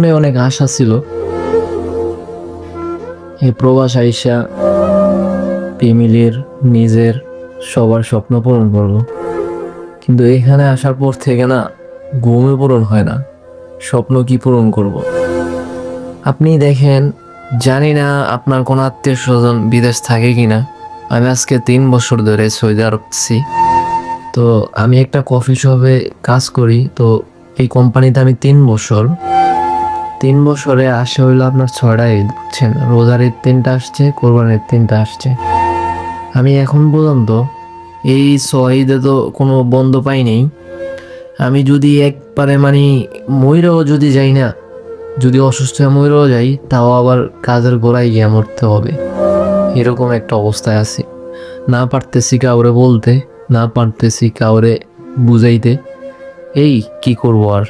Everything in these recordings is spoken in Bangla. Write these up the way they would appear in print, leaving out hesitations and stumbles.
মনে অনেক আশা ছিল এই প্রবাস আইসা ফ্যামিলির, নিজের, সবার স্বপ্ন পূরণ করব। কিন্তু এখানে আসার পর থেকে না, ঘুমে পূরণ হয় না, স্বপ্ন কি পূরণ করব। আপনি দেখেন, জানি না আপনার কোনো আত্মীয় স্বজন বিদেশ থাকে কিনা। আমি আজকে 3 বছর ধরে সৌদি আরব আছি। তো আমি একটা কফি শপে কাজ করি। তো এই কোম্পানিতে আমি 3 বছর, 3 বছরে আসে হইলো আপনার 6টা ঈদ, বুঝছেন? রোজার ঈদ 3টা আসছে, কোরবানির 3টা আসছে। আমি এখন পর্যন্ত এই 6 ঈদে তো কোনো বন্ধ পাইনি। আমি যদি একবারে মানে মইরাও যদি যাই না, যদি অসুস্থ হয়ে মইরাও যাই, তাও আবার কাজের গোড়ায় গিয়ে মরতে হবে, এরকম একটা অবস্থায় আছি। না পারতেছি কাউরে বলতে, না পারতেছি কাউরে বুঝাইতে। এই কি করব আর,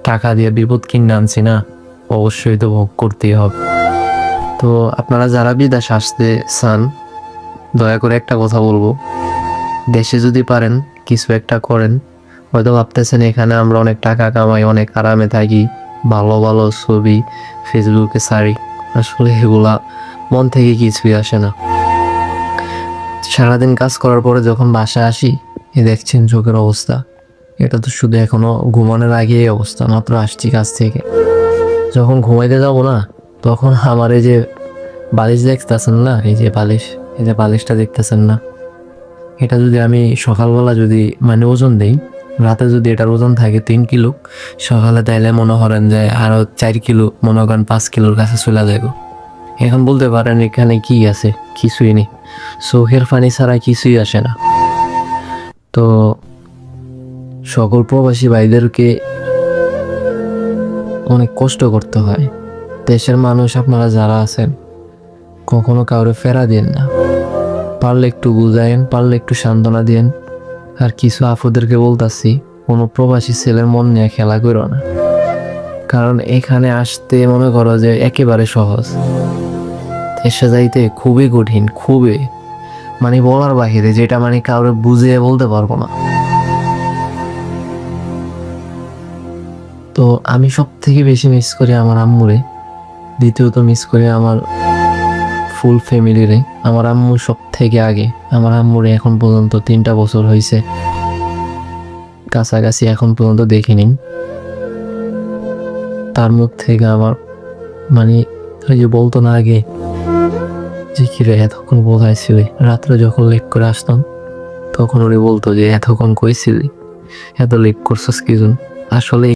টাকা দিয়ে বিপদ কিনে আনছি না, অবশ্যই তো ভোগ করতেই হবে। তো আপনারা যারা বিদেশ আসতে চান, দয়া করে একটা কথা বলবো, দেশে যদি পারেন কিছু একটা করেন। হয়তো ভাবতেছেন এখানে আমরা অনেক টাকা কামাই, অনেক আরামে থাকি, ভালো ভালো ছবি ফেসবুকে ছাড়ি, আসলে এগুলা মন থেকে কিছুই আসে না। সারাদিন কাজ করার পরে যখন বাসায় আসি, দেখছেন চোখের অবস্থা, এটা তো শুধু এখনো ঘুমানোর আগে এই অবস্থা, মাত্র আসছি কাজ থেকে। যখন ঘুমাইতে যাব না, তখন আমার এই যে বালিশ দেখতেছেন না, এই যে বালিশ, এই যে বালিশটা দেখতেছেন না, এটা যদি আমি সকালবেলা যদি মানে ওজন দেই, রাতে যদি এটার ওজন থাকে 3 কিলো, সকালে তাইলে মনে করেন যে আরো 4 কিলো, মনে করেন 5 কিলোর কাছে চলে যাব। এখন বলতে পারেন এখানে কি আছে? কিছুই নেই, চোখের পানি ছাড়া কিছুই আসে না। তো সকল প্রবাসী ভাইদেরকে অনেক কষ্ট করতে হয়। দেশের মানুষ আপনারা যারা আছেন, কখনো কাউরে ফেরা দিন না, পারলে একটু বুঝায়েন, পারলে একটু সান্ত্বনা দিন। আর কিছু আপুদেরকে বলতাছি, কোনো প্রবাসী ছেলের মন নিয়ে খেলা করো না, কারণ এখানে আসতে মনে করো যে একেবারে সহজ, দেশে যাইতে খুবই কঠিন, খুবই মানে বলার বাহিরে, যেটা মানে কাউরে বুঝিয়ে বলতে পারবো না। তো আমি সব থেকে বেশি মিস করি আমার আম্মুরে, দ্বিতীয়ত মিস করি আমার ফুল ফ্যামিলিরে। আমার আম্মু সব থেকে আগে। আমার আম্মুরে এখন পর্যন্ত 3টা বছর হয়েছে কাছাকাছি, এখন পর্যন্ত দেখিনি। তার মুখ থেকে আমার মানে ওই যে বলতো না আগে যে কিরে এতক্ষণ কোথায় ছিলি, রাত্রে যখন লেট করে আসতাম তখন উনি বলতো যে এতক্ষণ কই ছিলি, এত লেট করছস কি জন্য। আসলে